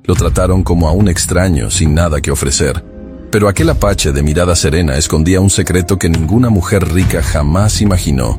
Lo trataron como a un extraño sin nada que ofrecer. Pero aquel apache de mirada serena escondía un secreto que ninguna mujer rica jamás imaginó.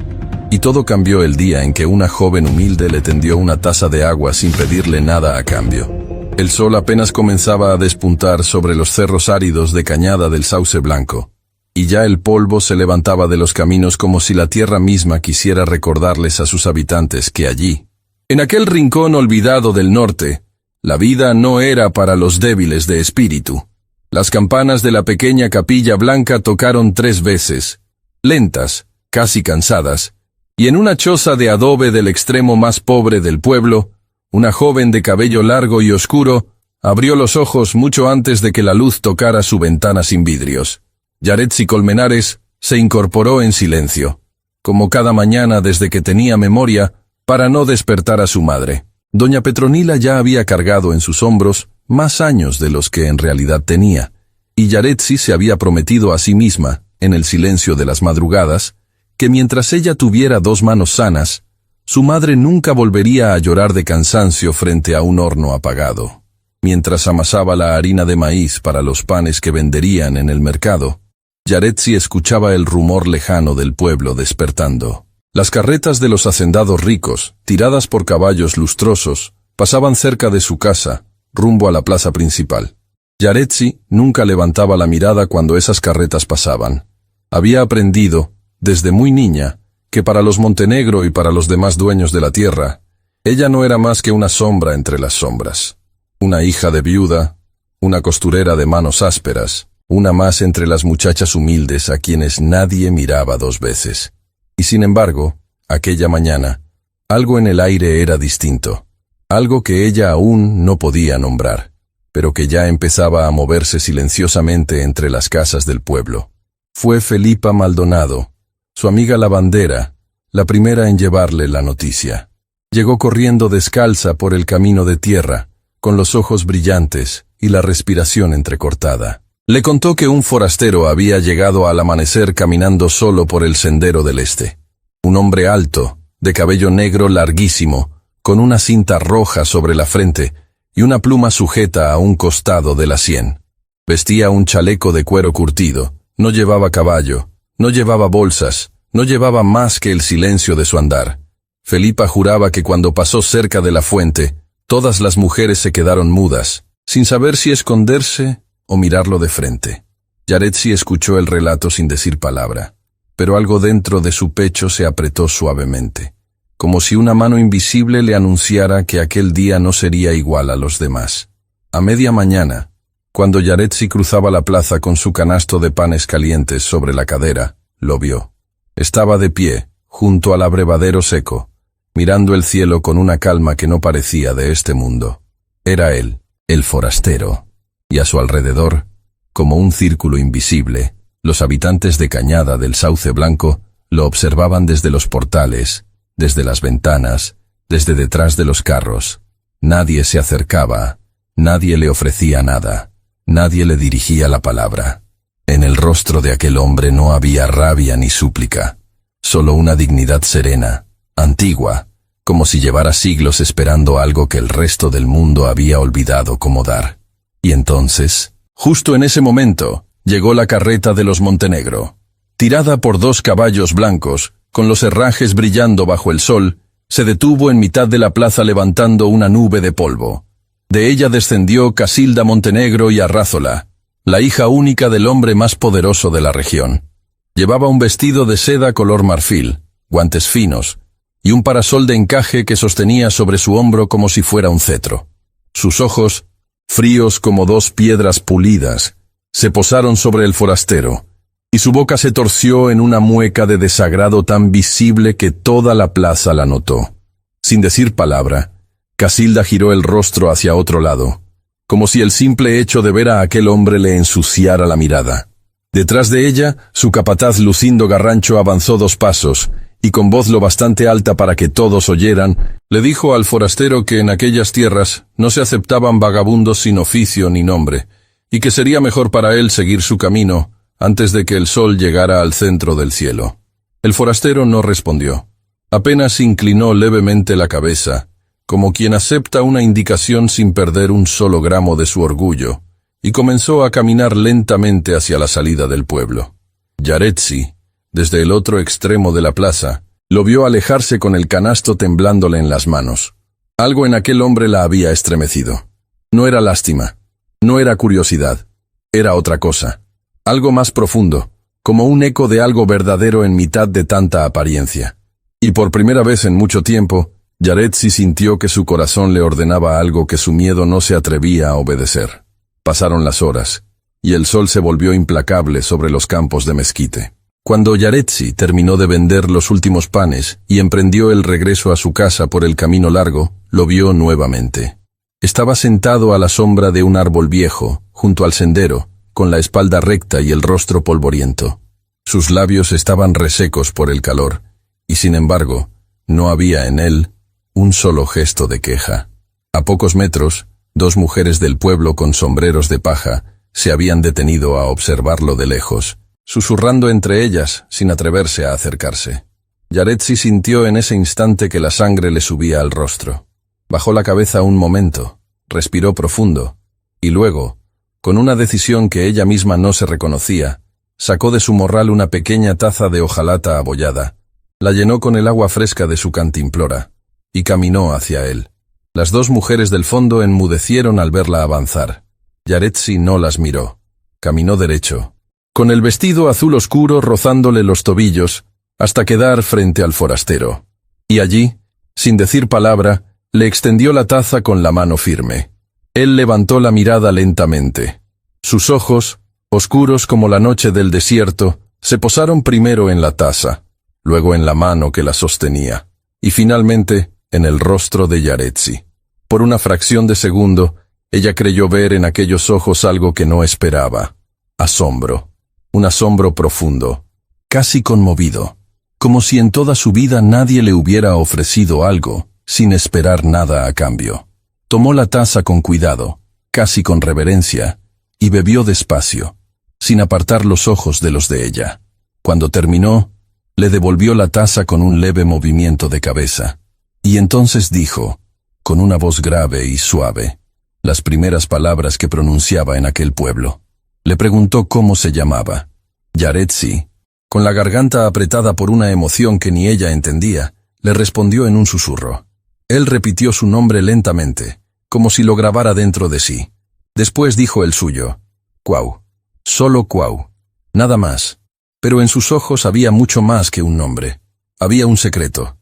Y todo cambió el día en que una joven humilde le tendió una taza de agua sin pedirle nada a cambio. El sol apenas comenzaba a despuntar sobre los cerros áridos de Cañada del Sauce Blanco, y ya el polvo se levantaba de los caminos como si la tierra misma quisiera recordarles a sus habitantes que allí, en aquel rincón olvidado del norte, la vida no era para los débiles de espíritu. Las campanas de la pequeña capilla blanca tocaron 3 veces, lentas, casi cansadas, y en una choza de adobe del extremo más pobre del pueblo, una joven de cabello largo y oscuro abrió los ojos mucho antes de que la luz tocara su ventana sin vidrios. Yaretsi Colmenares se incorporó en silencio, como cada mañana desde que tenía memoria, para no despertar a su madre. Doña Petronila ya había cargado en sus hombros más años de los que en realidad tenía, y Yaretsi se había prometido a sí misma, en el silencio de las madrugadas, que mientras ella tuviera 2 manos sanas, su madre nunca volvería a llorar de cansancio frente a un horno apagado. Mientras amasaba la harina de maíz para los panes que venderían en el mercado, Yaretsi escuchaba el rumor lejano del pueblo despertando. Las carretas de los hacendados ricos, tiradas por caballos lustrosos, pasaban cerca de su casa, rumbo a la plaza principal. Yaretsi nunca levantaba la mirada cuando esas carretas pasaban. Había aprendido, desde muy niña, que para los Montenegro y para los demás dueños de la tierra, ella no era más que una sombra entre las sombras. Una hija de viuda, una costurera de manos ásperas, una más entre las muchachas humildes a quienes nadie miraba 2 veces. Y sin embargo, aquella mañana, algo en el aire era distinto. Algo que ella aún no podía nombrar, pero que ya empezaba a moverse silenciosamente entre las casas del pueblo. Fue Felipa Maldonado, su amiga lavandera, la primera en llevarle la noticia. Llegó corriendo descalza por el camino de tierra, con los ojos brillantes y la respiración entrecortada. Le contó que un forastero había llegado al amanecer caminando solo por el sendero del este. Un hombre alto, de cabello negro larguísimo, con una cinta roja sobre la frente y una pluma sujeta a un costado de la sien. Vestía un chaleco de cuero curtido, no llevaba caballo, no llevaba bolsas, no llevaba más que el silencio de su andar. Felipa juraba que cuando pasó cerca de la fuente, todas las mujeres se quedaron mudas, sin saber si esconderse o mirarlo de frente. Yaretsi escuchó el relato sin decir palabra, pero algo dentro de su pecho se apretó suavemente, como si una mano invisible le anunciara que aquel día no sería igual a los demás. A media mañana, cuando Yaretsi cruzaba la plaza con su canasto de panes calientes sobre la cadera, lo vio. Estaba de pie, junto al abrevadero seco, mirando el cielo con una calma que no parecía de este mundo. Era él, el forastero, y a su alrededor, como un círculo invisible, los habitantes de Cañada del Sauce Blanco lo observaban desde los portales, desde las ventanas, desde detrás de los carros. Nadie se acercaba, nadie le ofrecía nada, nadie le dirigía la palabra. En el rostro de aquel hombre no había rabia ni súplica, solo una dignidad serena, antigua, como si llevara siglos esperando algo que el resto del mundo había olvidado cómo dar. Y entonces, justo en ese momento, llegó la carreta de los Montenegro. Tirada por 2 caballos blancos, con los herrajes brillando bajo el sol, se detuvo en mitad de la plaza levantando una nube de polvo. De ella descendió Casilda Montenegro y Arrázola, la hija única del hombre más poderoso de la región. Llevaba un vestido de seda color marfil, guantes finos, y un parasol de encaje que sostenía sobre su hombro como si fuera un cetro. Sus ojos, fríos como 2 piedras pulidas, se posaron sobre el forastero, y su boca se torció en una mueca de desagrado tan visible que toda la plaza la notó. Sin decir palabra, Casilda giró el rostro hacia otro lado, como si el simple hecho de ver a aquel hombre le ensuciara la mirada. Detrás de ella, su capataz Lucindo Garrancho avanzó 2 pasos, y con voz lo bastante alta para que todos oyeran, le dijo al forastero que en aquellas tierras no se aceptaban vagabundos sin oficio ni nombre, y que sería mejor para él seguir su camino antes de que el sol llegara al centro del cielo. El forastero no respondió. Apenas inclinó levemente la cabeza, como quien acepta una indicación sin perder un solo gramo de su orgullo, y comenzó a caminar lentamente hacia la salida del pueblo. Yaretsi, desde el otro extremo de la plaza, lo vio alejarse con el canasto temblándole en las manos. Algo en aquel hombre la había estremecido. No era lástima, no era curiosidad, era otra cosa, algo más profundo, como un eco de algo verdadero en mitad de tanta apariencia. Y por primera vez en mucho tiempo, Yaretsi sintió que su corazón le ordenaba algo que su miedo no se atrevía a obedecer. Pasaron las horas, y el sol se volvió implacable sobre los campos de mezquite. Cuando Yaretsi terminó de vender los últimos panes y emprendió el regreso a su casa por el camino largo, lo vio nuevamente. Estaba sentado a la sombra de un árbol viejo, junto al sendero, con la espalda recta y el rostro polvoriento. Sus labios estaban resecos por el calor, y sin embargo, no había en él un solo gesto de queja. A pocos metros, dos mujeres del pueblo con sombreros de paja se habían detenido a observarlo de lejos, susurrando entre ellas sin atreverse a acercarse. Yaretsi sintió en ese instante que la sangre le subía al rostro. Bajó la cabeza un momento, respiró profundo, y luego, con una decisión que ella misma no se reconocía, sacó de su morral una pequeña taza de hojalata abollada, la llenó con el agua fresca de su cantimplora, y caminó hacia él. Las dos mujeres del fondo enmudecieron al verla avanzar. Yaretsi no las miró. Caminó derecho, con el vestido azul oscuro rozándole los tobillos, hasta quedar frente al forastero. Y allí, sin decir palabra, le extendió la taza con la mano firme. Él levantó la mirada lentamente. Sus ojos, oscuros como la noche del desierto, se posaron primero en la taza, luego en la mano que la sostenía, y finalmente en el rostro de Yaretsi. Por una fracción de segundo, ella creyó ver en aquellos ojos algo que no esperaba. Asombro. Un asombro profundo, casi conmovido, como si en toda su vida nadie le hubiera ofrecido algo, sin esperar nada a cambio. Tomó la taza con cuidado, casi con reverencia, y bebió despacio, sin apartar los ojos de los de ella. Cuando terminó, le devolvió la taza con un leve movimiento de cabeza, y entonces dijo, con una voz grave y suave, las primeras palabras que pronunciaba en aquel pueblo. Le preguntó cómo se llamaba. Yaretsi, con la garganta apretada por una emoción que ni ella entendía, le respondió en un susurro. Él repitió su nombre lentamente, como si lo grabara dentro de sí. Después dijo el suyo. Kwau. Solo Kwau. Nada más. Pero en sus ojos había mucho más que un nombre. Había un secreto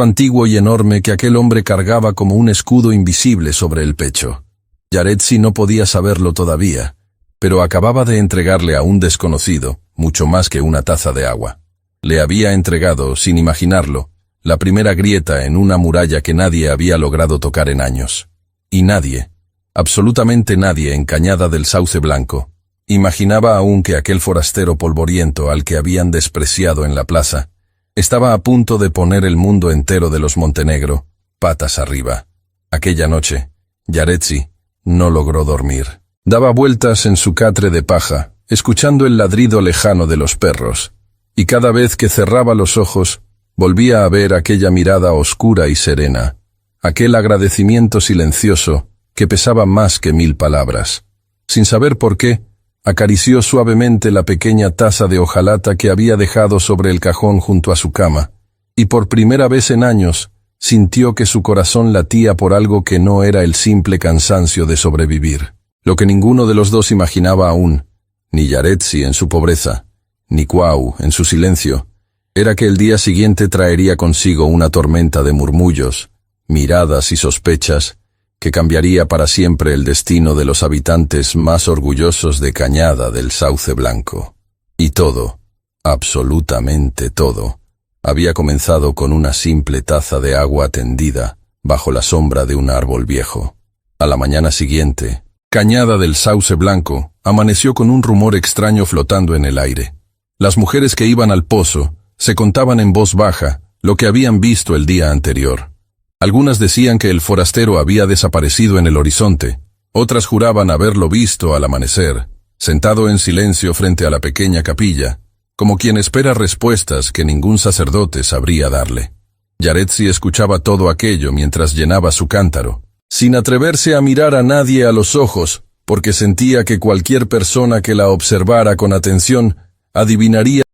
antiguo y enorme que aquel hombre cargaba como un escudo invisible sobre el pecho. Yaretsi no podía saberlo todavía, pero acababa de entregarle a un desconocido, mucho más que una taza de agua. Le había entregado, sin imaginarlo, la primera grieta en una muralla que nadie había logrado tocar en años. Y nadie, absolutamente nadie en Cañada del Sauce Blanco, imaginaba aún que aquel forastero polvoriento al que habían despreciado en la plaza, estaba a punto de poner el mundo entero de los Montenegro patas arriba. Aquella noche, Yaretsi no logró dormir. Daba vueltas en su catre de paja, escuchando el ladrido lejano de los perros, y cada vez que cerraba los ojos, volvía a ver aquella mirada oscura y serena, aquel agradecimiento silencioso que pesaba más que 1000 palabras. Sin saber por qué, acarició suavemente la pequeña taza de hojalata que había dejado sobre el cajón junto a su cama, y por primera vez en años sintió que su corazón latía por algo que no era el simple cansancio de sobrevivir. Lo que ninguno de los dos imaginaba aún, ni Yaretsi en su pobreza, ni Kwau en su silencio, era que el día siguiente traería consigo una tormenta de murmullos, miradas y sospechas que cambiaría para siempre el destino de los habitantes más orgullosos de Cañada del Sauce Blanco. Y todo, absolutamente todo, había comenzado con una simple taza de agua tendida bajo la sombra de un árbol viejo. A la mañana siguiente, Cañada del Sauce Blanco amaneció con un rumor extraño flotando en el aire. Las mujeres que iban al pozo se contaban en voz baja lo que habían visto el día anterior. Algunas decían que el forastero había desaparecido en el horizonte, otras juraban haberlo visto al amanecer, sentado en silencio frente a la pequeña capilla, como quien espera respuestas que ningún sacerdote sabría darle. Yaretsi escuchaba todo aquello mientras llenaba su cántaro, sin atreverse a mirar a nadie a los ojos, porque sentía que cualquier persona que la observara con atención adivinaría